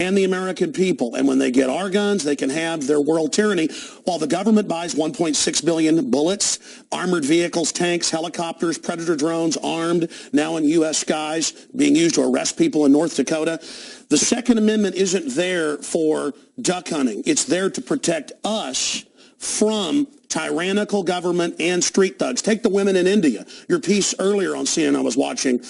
and the American people. And when they get our guns, they can have their world tyranny. While the government buys 1.6 billion bullets, armored vehicles, tanks, helicopters, Predator drones, armed, now in U.S. skies, being used to arrest people in North Dakota. The Second Amendment isn't there for duck hunting. It's there to protect us from tyrannical government and street thugs. Take the women in India. Your piece earlier on CNN I was watching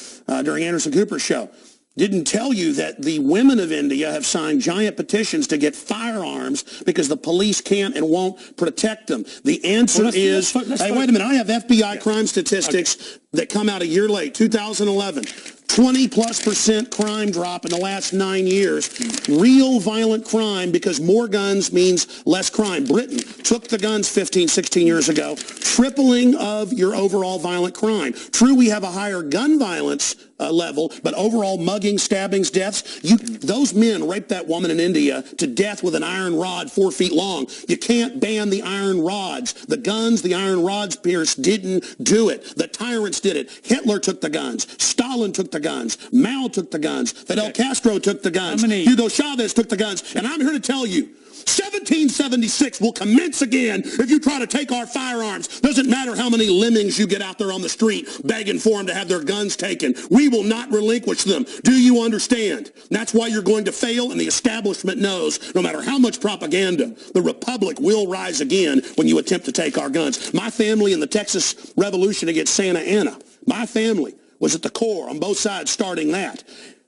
during Anderson Cooper's show didn't tell you that the women of India have signed giant petitions to get firearms because the police can't and won't protect them. The answer is, hey, wait a minute, I have FBI crime statistics that come out a year late, 2011. 20+% crime drop in the last 9 years. Real violent crime, because more guns means less crime. Britain took the guns 15, 16 years ago, tripling of your overall violent crime. True, we have a higher gun violence level, but overall mugging, stabbings, deaths, those men raped that woman in India to death with an iron rod 4 feet long. You can't ban the iron rods. The guns, the iron rods, Piers, didn't do it. The tyrants did it. Hitler took the guns. Stalin took the guns. Mao took the guns. Fidel Castro took the guns. Hugo Chavez took the guns. And I'm here to tell you, 1776 will commence again if you try to take our firearms. Doesn't matter how many lemmings you get out there on the street begging for them to have their guns taken. We will not relinquish them. Do you understand? That's why you're going to fail, and the establishment knows no matter how much propaganda, the Republic will rise again when you attempt to take our guns. My family in the Texas Revolution against Santa Anna, my family was at the core on both sides starting that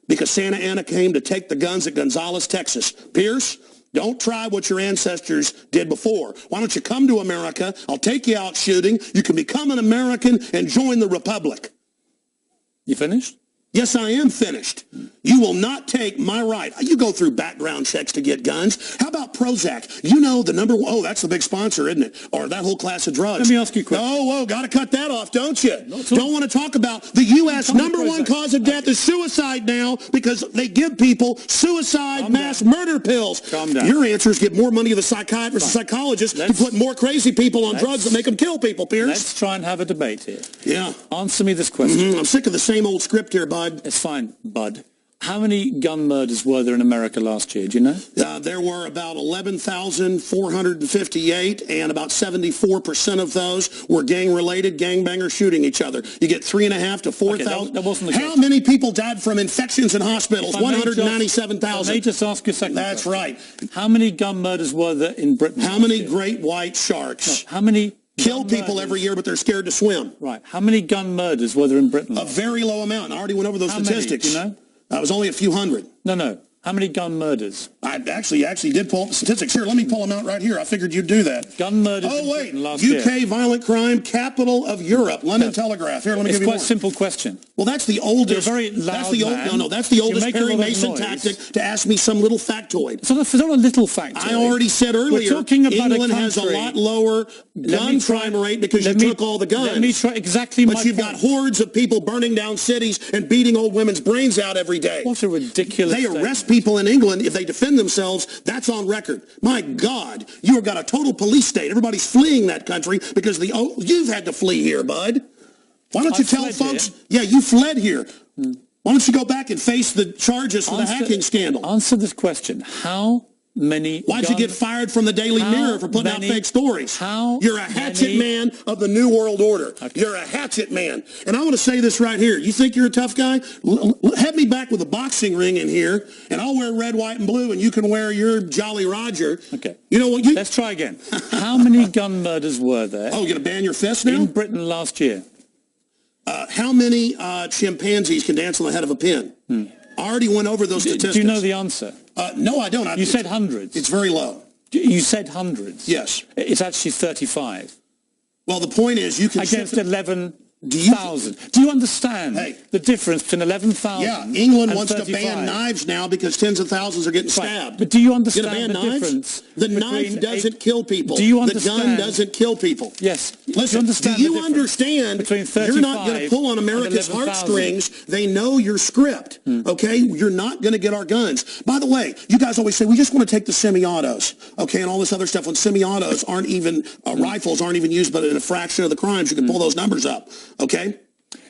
because Santa Anna came to take the guns at Gonzales, Texas. Piers, don't try what your ancestors did before. Why don't you come to America? I'll take you out shooting. You can become an American and join the Republic. You finished? Yes, I am finished. You will not take my right. You go through background checks to get guns. How about Prozac? You know the number one, oh, that's the big sponsor, isn't it? Or that whole class of drugs. Let me ask you a question. Oh, got to cut that off, don't you? Don't want to talk about the U.S. number one cause of death is suicide now because they give people suicide mass murder pills. Calm down. Your answer is get more money to the psychiatrists and psychologists to put more crazy people on drugs that make them kill people, Piers. Let's try and have a debate here. Yeah. Answer me this question. I'm sick of the same old script here, bud. It's fine, bud. How many gun murders were there in America last year? Do you know? There were about 11,458, and about 74% of those were gang-related, gangbangers shooting each other. You get 3,500 to 4,000. That wasn't the case. How many people died from infections in hospitals? 197,000. Let me just ask you a second. That's right. How many gun murders were there in Britain? How many great white sharks? No, how many kill people every year, but they're scared to swim? Right. How many gun murders were there in Britain? A very low amount. I already went over those statistics. Many, do you know? It was only a few hundred. No. How many gun murders? I actually did pull up the statistics. Here, let me pull them out right here. I figured you'd do that. Gun murders in Britain last year. UK violent crime, capital of Europe. London Telegraph. Here, let me give you one. It's quite a simple question. Well, that's the oldest. You're a very loud man. That's the oldest Perry Mason tactic to ask me some little factoid. It's not a little factoid. I already said earlier, we're talking about England has a lot lower gun crime rate because you took all the guns. Let me try exactly my point. But you've got hordes of people burning down cities and beating old women's brains out every day. What a ridiculous They arrest people in England if they defend themselves. That's on record. My God, you have got a total police state. Everybody's fleeing that country because you've had to flee here, bud. Why don't you tell folks? Yeah, you fled here. Why don't you go back and face the charges for the hacking scandal? Answer this question. How many? Why'd you get fired from the Daily Mirror for putting out fake stories? You're a hatchet man of the New World Order. Okay. You're a hatchet man. And I want to say this right here. You think you're a tough guy? Have me back with a boxing ring in here, and I'll wear red, white, and blue, and you can wear your Jolly Roger. Okay. You know what? Let's try again. How many gun murders were there? Oh, you're going to ban your fist now? In Britain last year. How many chimpanzees can dance on the head of a pin? I already went over those statistics. Do you know the answer? No, I don't. You said hundreds. It's very low. You said hundreds. Yes. It's actually 35. Well, the point is you can... Against 11,000. Do you understand the difference between 11,000 Yeah, England and wants 35? to ban knives now because tens of thousands are getting stabbed. But do you understand ban the knives? difference? The knife doesn't kill people. Do you understand? The gun doesn't kill people. Yes. Listen, do you understand you're not going to pull on America's heartstrings? They know your script, okay? You're not going to get our guns. By the way, you guys always say, we just want to take the semi-autos, okay, and all this other stuff when semi-autos aren't even, rifles aren't even used but in a fraction of the crimes. You can pull those numbers up, okay?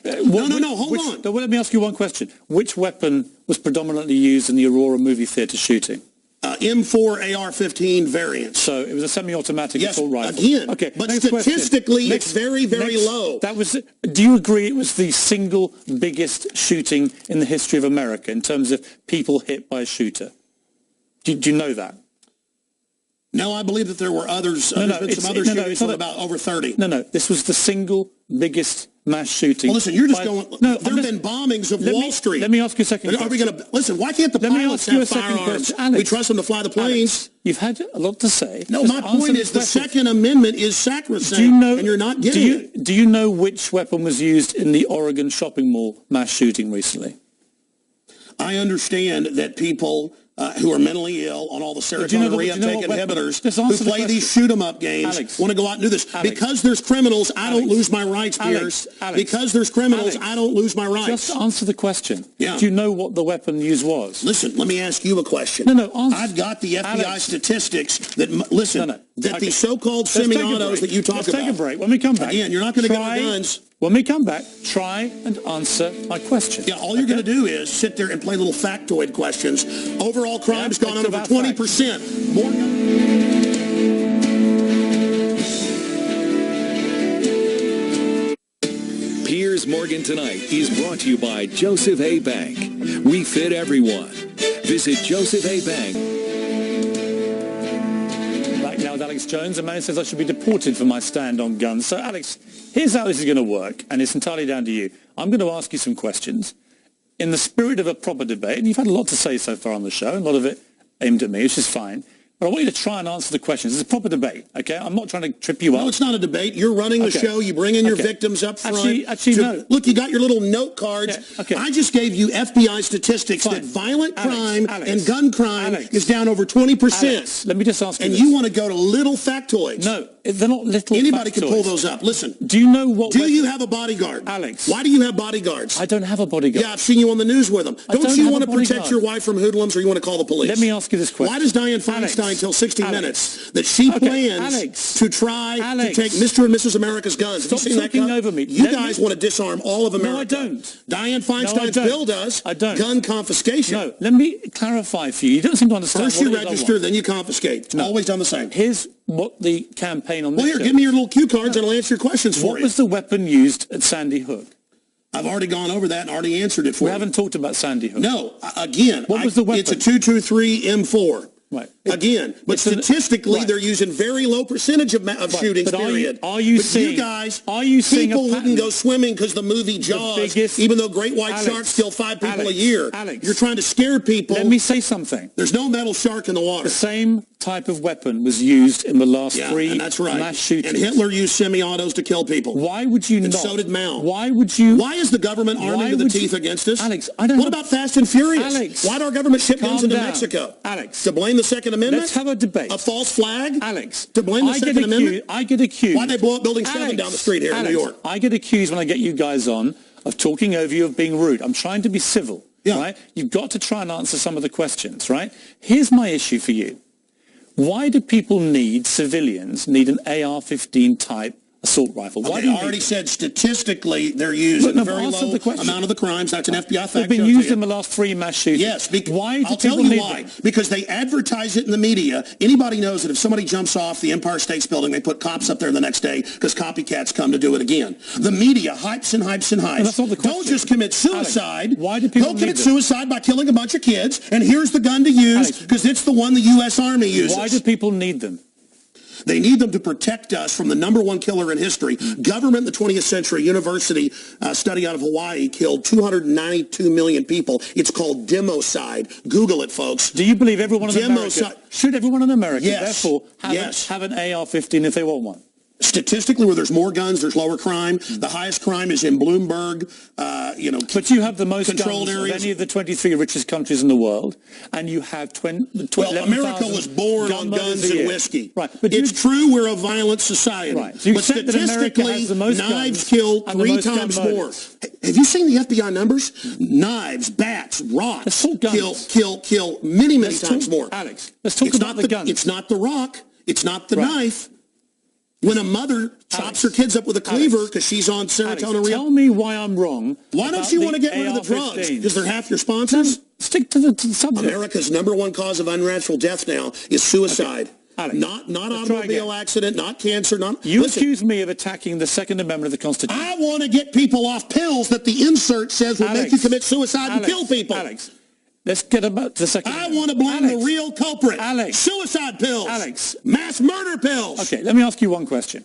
No, hold on. Well, let me ask you one question. Which weapon was predominantly used in the Aurora movie theatre shooting? M4 AR-15 variant. So it was a semi-automatic assault rifle. Again, okay, but statistically it's very, very low. Do you agree it was the single biggest shooting in the history of America in terms of people hit by a shooter? Do you know that? No, I believe that there were others. There's been some other shootings with about over 30. No, this was the single biggest mass shooting. Well, listen, you're just going. No, there have been bombings of Wall Street. Let me ask you a second question. Are we going to listen? Why can't the pilots have firearms? We trust them to fly the planes. You've had a lot to say. No, my point is the Second Amendment is sacrosanct, and you're not getting it. Do you know which weapon was used in the Oregon shopping mall mass shooting recently? I understand that people who are mentally ill on all the serotonin reuptake inhibitors who play these shoot-'em-up games want to go out and do this. Because there's criminals, I don't lose my rights, Piers. Because there's criminals, I don't lose my rights. Just answer the question. Yeah. Do you know what the weapon used was? Listen, let me ask you a question. Answer. I've got the FBI statistics that, that the so-called semi-autos that you talk about. Let's take a break. When we come back. Again, you're not going to get our guns. When we come back, try and answer my question. Yeah, all you're going to do is sit there and play little factoid questions. Overall crime's gone up over 20%. More. Piers Morgan Tonight is brought to you by Joseph A. Bank. We fit everyone. Visit Joseph A. Bank. Back now with Alex Jones. A man says I should be deported for my stand on guns. So, Alex, here's how this is going to work, and it's entirely down to you. I'm going to ask you some questions in the spirit of a proper debate, and you've had a lot to say so far on the show, a lot of it aimed at me, which is fine. But I want you to try and answer the questions. It's a proper debate, okay? I'm not trying to trip you up. No, it's not a debate. You're running the show. You bring in your victims up front. Actually, no. Look, you got your little note cards. Okay. I just gave you FBI statistics that violent crime and gun crime is down over 20%. Alex, let me just ask you this. You want to go to little factoids. No, they're not little Anybody factoids. can pull those up. Listen. Do you know what... Do you have a bodyguard? Alex. Why do you have bodyguards? I don't have a bodyguard. Yeah, I've seen you on the news with them. Don't you want to protect your wife from hoodlums, or you want to call the police? Let me ask you this question. Why does Dianne Feinstein tell 60 Minutes that she plans to try to take Mr. and Mrs. America's guns? Stop talking over me. You guys want to disarm all of America. No, I don't. Dianne Feinstein's bill does gun confiscation. No, let me clarify for you. You don't seem to understand. First you register, then you confiscate. It's always done the same. Here's what the campaign on this Well, here, give me your little cue cards and I'll answer your questions for you. What was the weapon used at Sandy Hook? I've already gone over that and already answered it for you. We haven't talked about Sandy Hook. No, again. What was the weapon? It's a 223 M4. Right. Again, but statistically, they're using very low percentage of shootings, period. Are you seeing people wouldn't go swimming because the movie Jaws, even though great white sharks kill 5 people a year. You're trying to scare people. Let me say something. There's no metal shark in the water. The same type of weapon was used in the last 3 mass shootings. And Hitler used semi-autos to kill people. Why would you not? And so did Mao. Why would you? Why is the government arming to the teeth against us? Alex, I don't What about Fast and Furious? Alex, why did our government ship guns into Mexico? Alex. To blame the Second Amendment? Let's have a debate. A false flag? Alex. To blame the Second Amendment? I get accused. Why they blow up Building 7 down the street here in New York? I get accused when I get you guys on of talking over you, of being rude. I'm trying to be civil, right? You've got to try and answer some of the questions, right? Here's my issue for you. Why do people civilians need an AR-15 type assault rifle? Why I already said statistically they're used in a very low amount of the crimes. That's an FBI fact. They've been used in the last 3 mass shootings. Yes. I'll tell you why. Because they advertise it in the media. Anybody knows that if somebody jumps off the Empire State Building, they put cops up there the next day because copycats come to do it again. The media hypes and hypes and hypes. That's not the question. Don't just commit suicide. Alex, why do people commit suicide by killing a bunch of kids, and here's the gun to use because it's the one the U.S. Army uses. Why do people need them? They need them to protect us from the #1 killer in history. Government in the 20th century, university study out of Hawaii killed 292 million people. It's called democide. Google it, folks. Do you believe everyone in America, should everyone in America, therefore, have an AR-15 if they want one? Statistically, where there's more guns, there's lower crime. The highest crime is in Bloomberg, But you have the most controlled guns areas of any of the 23 richest countries in the world, and you have America was born on guns and whiskey. Right. But it's true we're a violent society. Right. So but statistically, knives kill 3 times more. Have you seen the FBI numbers? Knives, bats, rocks kill many times more. Alex, let's talk about the guns. It's not the rock. It's not the knife. When a mother chops her kids up with a cleaver because she's on serotonin. Tell me why I'm wrong. Why don't you want to get rid of the drugs? Because they're half your sponsors? Stick to the subject. America's #1 cause of unnatural death now is suicide. Okay. Alex, not automobile accident, not cancer, not... You accuse me of attacking the Second Amendment of the Constitution. I want to get people off pills that the insert says will make you commit suicide and kill people. Alex, let's get about to the Second Amendment. I want to blame the real culprit. Alex. Suicide pills. Alex. Mass murder pills. Okay, let me ask you one question.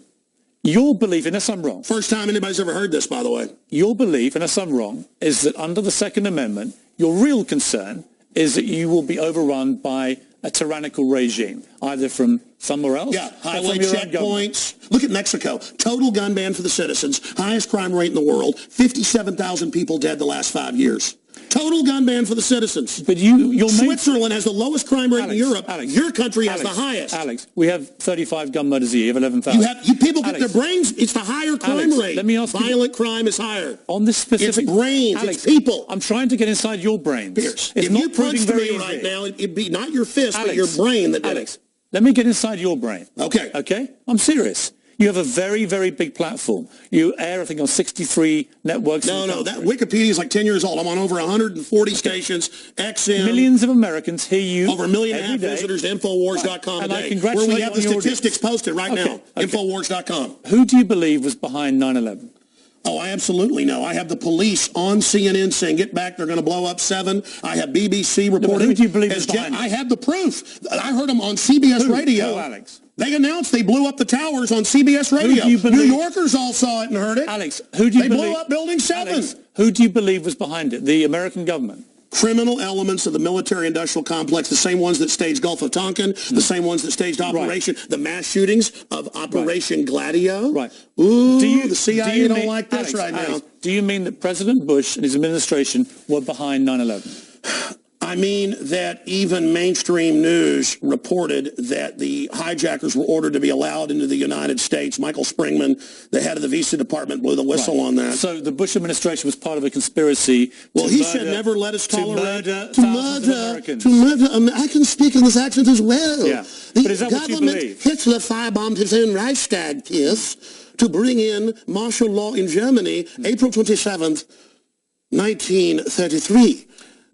Your belief, unless I'm wrong... First time anybody's ever heard this, by the way. Your belief, unless I'm wrong, is that under the Second Amendment, your real concern is that you will be overrun by a tyrannical regime, either from somewhere else. Yeah, highway checkpoints. Look at Mexico. Total gun ban for the citizens. Highest crime rate in the world. 57,000 people dead the last 5 years. Total gun ban for the citizens. But Switzerland has the lowest crime rate in Europe. Your country has the highest. Alex, we have 35 gun murders a year. You have 11,000. People get their brains. It's the higher crime rate. Let me ask you. Violent crime is higher. On this specific... It's brains. It's people. I'm trying to get inside your brains. Piers, if you punched me right now, it'd be not your fist, but your brain that did it. Let me get inside your brain. Okay. Okay? I'm serious. You have a very, very big platform. You air, I think, on 63 networks. No, that Wikipedia is like 10 years old. I'm on over 140 stations, XM. Millions of Americans hear you over 1.5 million visitors to Infowars.com and today, I congratulate where we have the you on statistics posted right now, Infowars.com. Who do you believe was behind 9/11? Oh, I absolutely know. I have the police on CNN saying, get back, they're going to blow up 7. I have BBC reporting. Who do you believe is behind it? I have the proof. I heard them on CBS Radio. Who, Alex? They announced they blew up the towers on CBS Radio. New Yorkers all saw it and heard it. Alex, who do you believe? They blew up Building 7. Alex, who do you believe was behind it? The American government? Criminal elements of the military-industrial complex, the same ones that staged Gulf of Tonkin, the same ones that staged the mass shootings of Operation Gladio. Right. Ooh, the CIA don't like this now. Do you mean that President Bush and his administration were behind 9/11? I mean that even mainstream news reported that the hijackers were ordered to be allowed into the United States. Michael Springman, the head of the visa department, blew the whistle on that. So the Bush administration was part of a conspiracy. Well, he said never let us tolerate to murder. I can speak in this accent as well. Yeah. But is that what you believe? Hitler firebombed his own Reichstag, Piers, to bring in martial law in Germany, April 27th, 1933.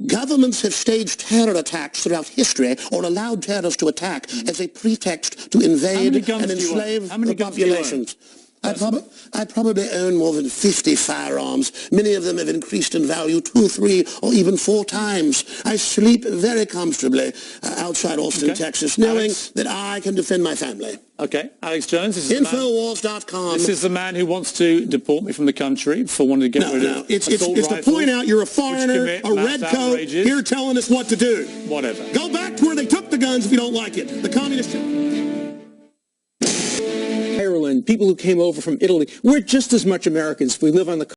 Governments have staged terror attacks throughout history or allowed terrorists to attack as a pretext to invade and enslave the populations. I probably own more than 50 firearms. Many of them have increased in value 2, 3, or even 4 times. I sleep very comfortably outside Austin, Texas, knowing that I can defend my family. Okay, Alex Jones. This is Infowars.com. This is the man who wants to deport me from the country for wanting to get rid of it's to point out you're a foreigner, a red coat, here telling us what to do. Whatever. Go back to where they took the guns if you don't like it. The communists... Ireland, people who came over from Italy, we're just as much Americans if we live on the